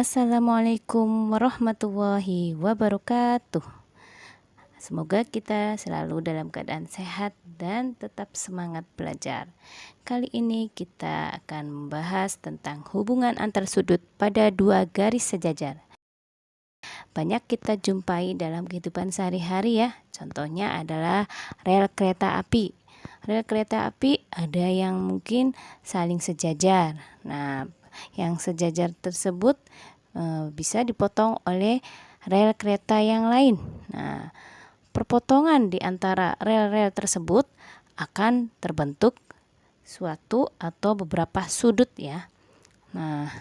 Assalamualaikum warahmatullahi wabarakatuh. Semoga kita selalu dalam keadaan sehat dan tetap semangat belajar. Kali ini kita akan membahas tentang hubungan antar sudut pada dua garis sejajar. Banyak kita jumpai dalam kehidupan sehari-hari ya. Contohnya adalah rel kereta api. Rel kereta api ada yang mungkin saling sejajar. Nah, yang sejajar tersebut bisa dipotong oleh rel kereta yang lain. Nah, perpotongan di antara rel-rel tersebut akan terbentuk suatu atau beberapa sudut ya. Nah,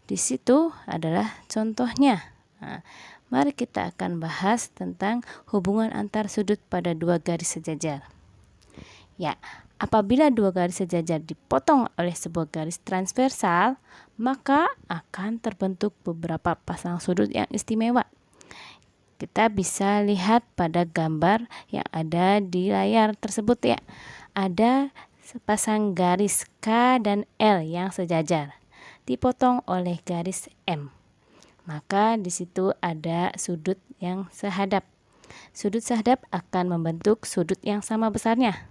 di situ adalah contohnya. Nah, mari kita akan bahas tentang hubungan antar sudut pada dua garis sejajar. Ya, apabila dua garis sejajar dipotong oleh sebuah garis transversal, maka akan terbentuk beberapa pasang sudut yang istimewa. Kita bisa lihat pada gambar yang ada di layar tersebut ya. Ada sepasang garis K dan L yang sejajar, dipotong oleh garis M. Maka di situ ada sudut yang sehadap. Sudut sehadap akan membentuk sudut yang sama besarnya.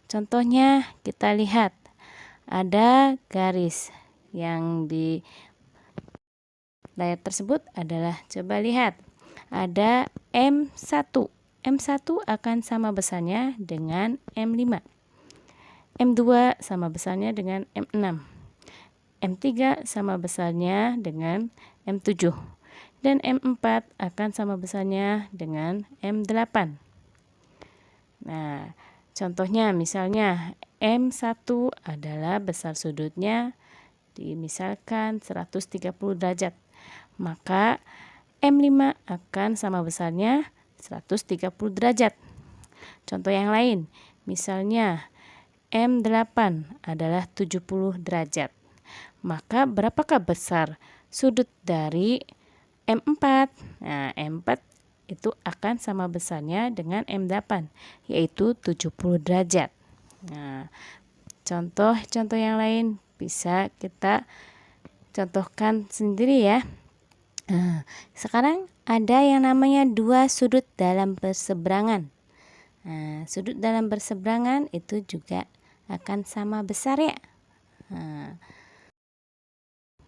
Contohnya kita lihat ada garis yang di layar tersebut adalah, coba lihat, ada M1. M1 akan sama besarnya dengan M5. M2 sama besarnya dengan M6. M3 sama besarnya dengan M7. Dan M4 akan sama besarnya dengan M8. Nah, contohnya misalnya M1 adalah besar sudutnya misalkan 130 derajat. Maka M5 akan sama besarnya 130 derajat. Contoh yang lain, misalnya M8 adalah 70 derajat. Maka berapakah besar sudut dari M4? Nah, M4 itu akan sama besarnya dengan M8, yaitu 70 derajat. Nah, contoh-contoh yang lain bisa kita contohkan sendiri ya. Nah, sekarang ada yang namanya dua sudut dalam berseberangan. Nah, sudut dalam berseberangan itu juga akan sama besar ya. Nah,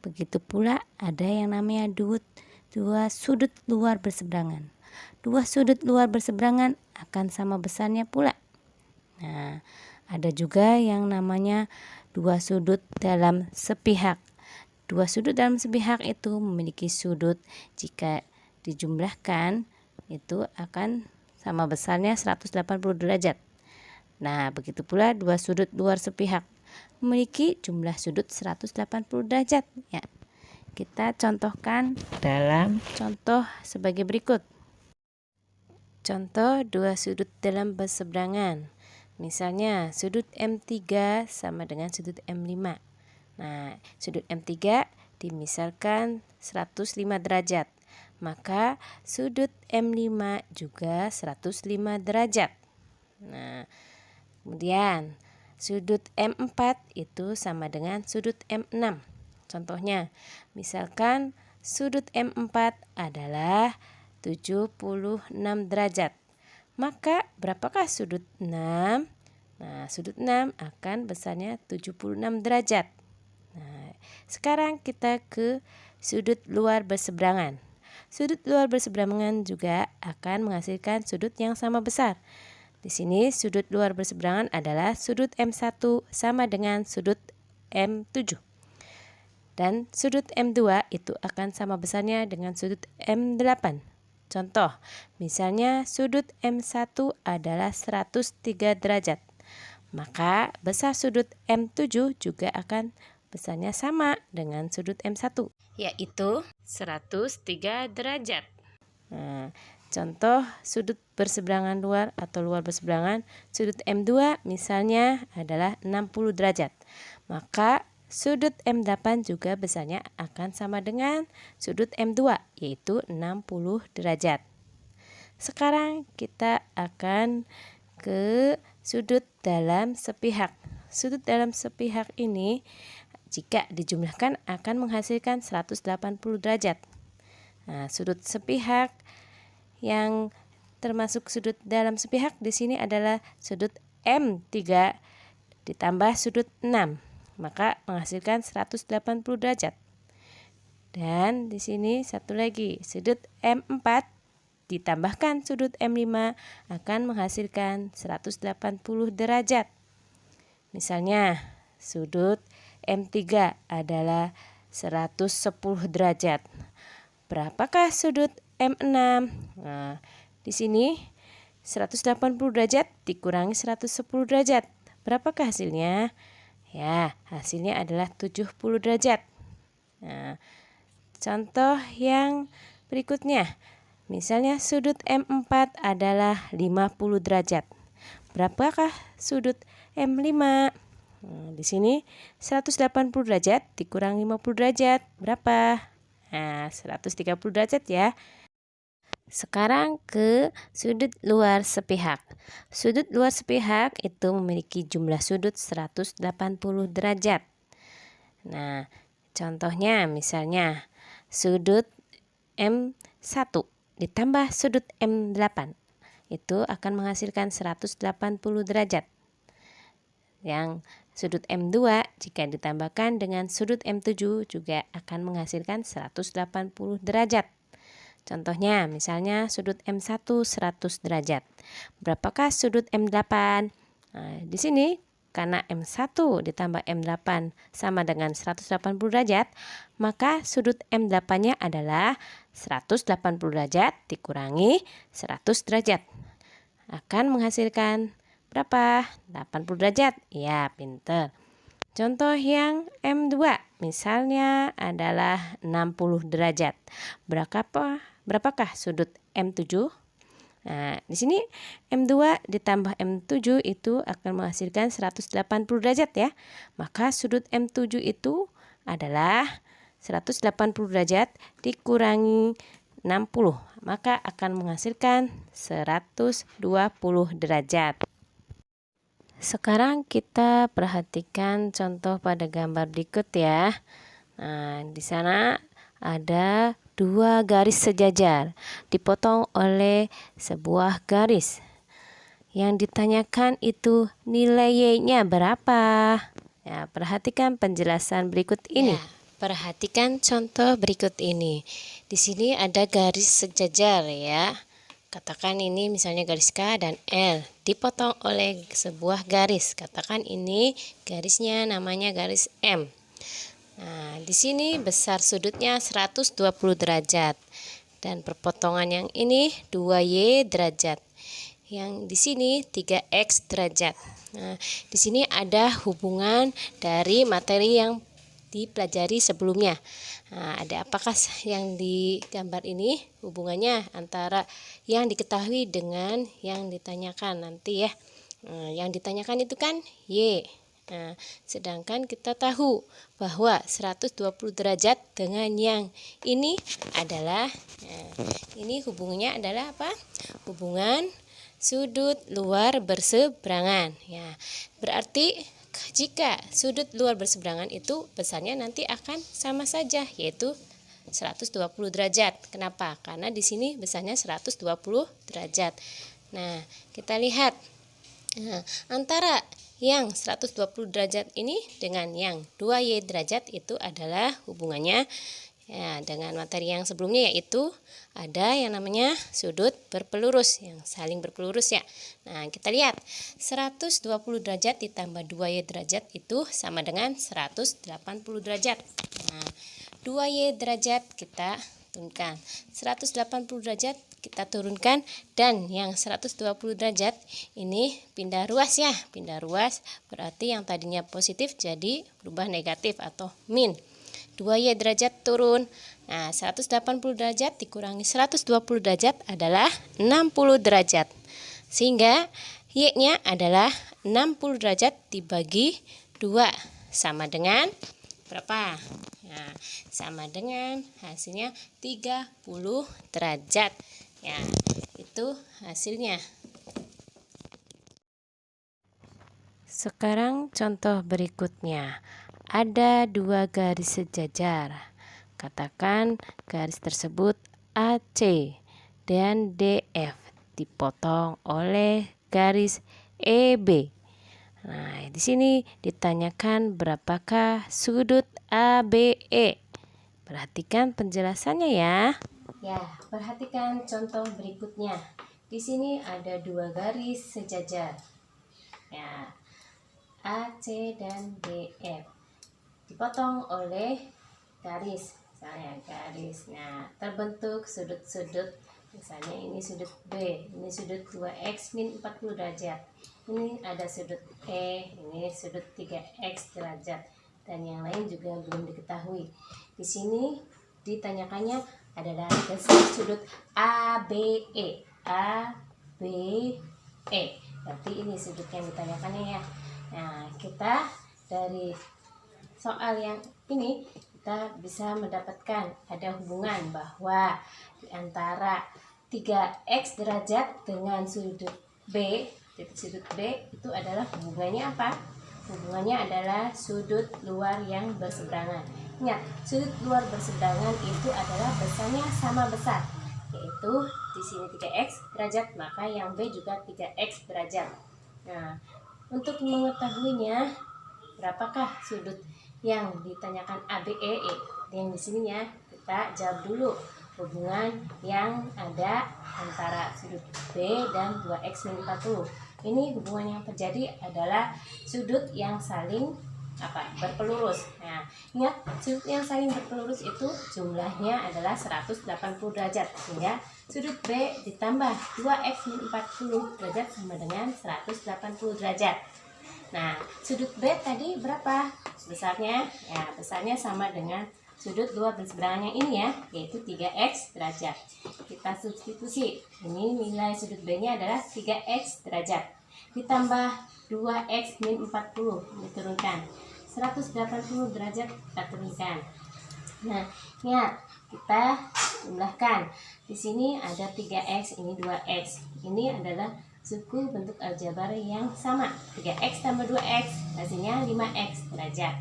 begitu pula ada yang namanya dua sudut luar berseberangan. Dua sudut luar berseberangan akan sama besarnya pula. Nah, ada juga yang namanya dua sudut dalam sepihak. Dua sudut dalam sepihak itu memiliki sudut jika dijumlahkan itu akan sama besarnya 180 derajat. Nah, begitu pula dua sudut luar sepihak memiliki jumlah sudut 180 derajat ya. Kita contohkan dalam contoh sebagai berikut. Contoh dua sudut dalam berseberangan. Misalnya sudut M3 sama dengan sudut M5. Nah, sudut M3 dimisalkan 105 derajat. Maka sudut M5 juga 105 derajat. Nah, kemudian sudut M4 itu sama dengan sudut M6. Contohnya, misalkan sudut M4 adalah 76 derajat. Maka berapakah sudut 6? Nah, sudut 6 akan besarnya 76 derajat. Nah, sekarang kita ke sudut luar berseberangan. Sudut luar berseberangan juga akan menghasilkan sudut yang sama besar. Di sini sudut luar berseberangan adalah sudut M1 sama dengan sudut M7. Dan sudut M2 itu akan sama besarnya dengan sudut M8. Contoh, misalnya sudut M1 adalah 103 derajat. Maka besar sudut M7 juga akan besarnya sama dengan sudut M1, yaitu 103 derajat. Nah, contoh sudut berseberangan luar atau luar berseberangan, sudut M2 misalnya adalah 60 derajat. Maka sudut M8 juga besarnya akan sama dengan sudut M2, yaitu 60 derajat. Sekarang kita akan ke sudut dalam sepihak. Sudut dalam sepihak ini jika dijumlahkan akan menghasilkan 180 derajat. Nah, sudut sepihak yang termasuk sudut dalam sepihak di sini adalah sudut M3 ditambah sudut 6, maka menghasilkan 180 derajat. Dan di sini satu lagi, sudut M4 ditambahkan sudut M5 akan menghasilkan 180 derajat. Misalnya, sudut M3 adalah 110 derajat. Berapakah sudut M6? Nah, di sini 180 derajat dikurangi 110 derajat. Berapakah hasilnya? Ya, hasilnya adalah 70 derajat. Nah, contoh yang berikutnya. Misalnya sudut M4 adalah 50 derajat. Berapakah sudut M5? Nah, di sini 180 derajat dikurangi 50 derajat. Berapa? Nah, 130 derajat ya. Sekarang ke sudut luar sepihak. Sudut luar sepihak itu memiliki jumlah sudut 180 derajat. Nah, contohnya misalnya sudut M1 ditambah sudut M8 itu akan menghasilkan 180 derajat. Yang sudut M2 jika ditambahkan dengan sudut M7 juga akan menghasilkan 180 derajat. Contohnya misalnya sudut M1 100 derajat. Berapakah sudut M8? Nah, di sini karena M1 ditambah M8 sama dengan 180 derajat, maka sudut M8-nya adalah 180 derajat dikurangi 100 derajat. Akan menghasilkan berapa? 80 derajat. Ya, pinter. Contoh yang M2 misalnya adalah 60 derajat. Berapakah sudut M7? Nah, di sini M2 ditambah M7 itu akan menghasilkan 180 derajat ya. Maka sudut M7 itu adalah 180 derajat dikurangi 60, maka akan menghasilkan 120 derajat. Sekarang kita perhatikan contoh pada gambar berikut ya. Nah, di sana ada dua garis sejajar dipotong oleh sebuah garis. Yang ditanyakan itu nilai Y-nya berapa? Ya, perhatikan penjelasan berikut ini. Ya, perhatikan contoh berikut ini. Di sini ada garis sejajar ya. Katakan ini misalnya garis K dan L dipotong oleh sebuah garis. Katakan ini garisnya namanya garis M. Nah, di sini besar sudutnya 120 derajat dan perpotongan yang ini 2Y derajat. Yang di sini 3X derajat. Nah, di sini ada hubungan dari materi yang dipelajari sebelumnya. Nah, ada apakah yang digambar ini hubungannya antara yang diketahui dengan yang ditanyakan nanti ya. Nah, yang ditanyakan itu kan Y. Nah, sedangkan kita tahu bahwa 120 derajat dengan yang ini adalah ini hubungannya adalah apa? Hubungan sudut luar berseberangan ya. Berarti jika sudut luar berseberangan itu besarnya nanti akan sama saja, yaitu 120 derajat. Kenapa? Karena di sini besarnya 120 derajat. Nah, kita lihat antara yang 120 derajat ini dengan yang 2Y derajat itu adalah hubungannya ya, dengan materi yang sebelumnya, yaitu ada yang namanya sudut berpelurus yang saling berpelurus ya. Nah, kita lihat 120 derajat ditambah 2Y derajat itu sama dengan 180 derajat. Nah, 2Y derajat kita turunkan, 180 derajat kita turunkan, dan yang 120 derajat ini pindah ruas ya. Pindah ruas berarti yang tadinya positif jadi berubah negatif atau min. 2Y derajat turun. Nah, 180 derajat dikurangi 120 derajat adalah 60 derajat. Sehingga Y-nya adalah 60 derajat dibagi 2 sama dengan berapa? Nah, sama dengan hasilnya 30 derajat. Ya, itu hasilnya. Sekarang contoh berikutnya. ada dua garis sejajar. Katakan garis tersebut AC dan DF dipotong oleh garis EB. Nah, di sini ditanyakan berapakah sudut ABE. Perhatikan penjelasannya ya. Ya, perhatikan contoh berikutnya. Di sini ada dua garis sejajar. Ya, AC dan DF dipotong oleh garis, misalnya garis. Nah, terbentuk sudut-sudut. Misalnya ini sudut B, ini sudut 2x min 40 derajat. Ini ada sudut E, ini sudut 3x derajat. Dan yang lain juga belum diketahui. Di sini ditanyakannya adalah dasar sudut ABE. ABE. Berarti ini sudut yang ditanyakannya ya. Nah, kita dari soal yang ini kita bisa mendapatkan ada hubungan bahwa di antara 3x derajat dengan sudut B, titik sudut B itu adalah hubungannya apa? Hubungannya adalah sudut luar yang berseberangan. Ingat, sudut luar berseberangan itu adalah besarnya sama besar, yaitu di sini 3x derajat, maka yang B juga 3x derajat. Nah, untuk mengetahuinya berapakah sudut yang ditanyakan ABE, yang di sini ya, kita jawab dulu hubungan yang ada antara sudut B dan 2x min 40. Ini hubungan yang terjadi adalah sudut yang saling berpelurus. Nah, ingat, sudut yang saling berpelurus itu jumlahnya adalah 180 derajat, sehingga sudut B ditambah 2x min 40 derajat sama dengan 180 derajat. Nah, sudut B tadi berapa besarnya? Ya, besarnya sama dengan sudut luar berseberangan yang ini ya, yaitu 3x derajat. Kita substitusi. Ini nilai sudut B-nya adalah 3x derajat. Ditambah 2x min 40 diturunkan. 180 derajat kita turunkan. Nah, ingat, kita jumlahkan. Di sini ada 3x, ini 2x. Ini adalah suku bentuk aljabar yang sama. 3x tambah 2x hasilnya 5x derajat.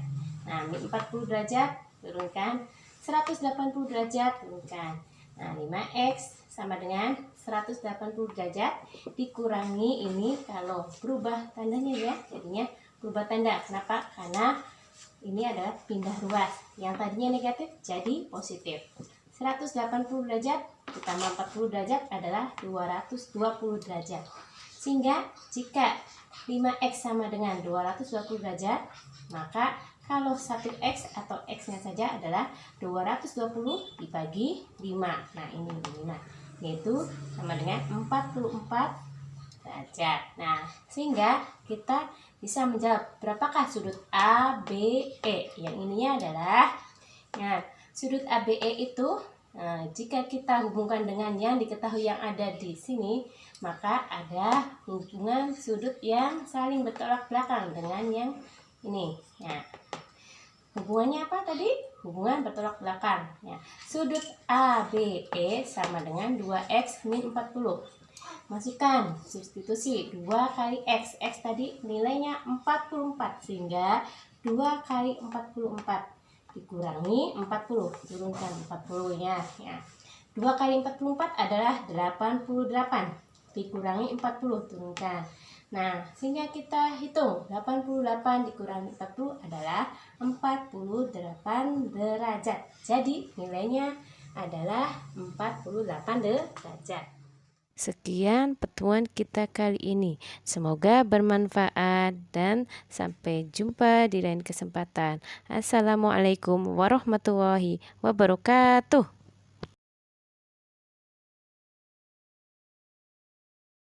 Nah, min 40 derajat turunkan, 180 derajat turunkan. Nah, 5x sama dengan 180 derajat dikurangi ini, kalau berubah tandanya ya, jadinya berubah tanda. Kenapa? Karena ini adalah pindah ruas. Yang tadinya negatif jadi positif. 180 derajat ditambah 40 derajat adalah 220 derajat. Sehingga jika 5x sama dengan 220 derajat, maka kalau 1x atau x-nya saja adalah 220 dibagi 5. Nah, ini 5, yaitu sama dengan 44 derajat. Nah, sehingga kita bisa menjawab berapakah sudut ABE. Yang ininya adalah, nah, sudut ABE itu jika kita hubungkan dengan yang diketahui yang ada di sini, maka ada hubungan sudut yang saling bertolak belakang dengan yang ini. Ya. Hubungannya apa tadi? Hubungan bertolak belakang. Ya. Sudut ABE sama dengan 2x min 40. Masukkan substitusi 2 kali x. X tadi nilainya 44, sehingga 2 kali 44 dikurangi 40, turunkan 40-nya ya. 2 kali 44 adalah 88, dikurangi 40, turunkan. Nah, sehingga kita hitung 88 dikurangi 40 adalah 48 derajat. Jadi nilainya adalah 48 derajat. Sekian pertemuan kita kali ini. Semoga bermanfaat dan sampai jumpa di lain kesempatan. Assalamualaikum warahmatullahi wabarakatuh.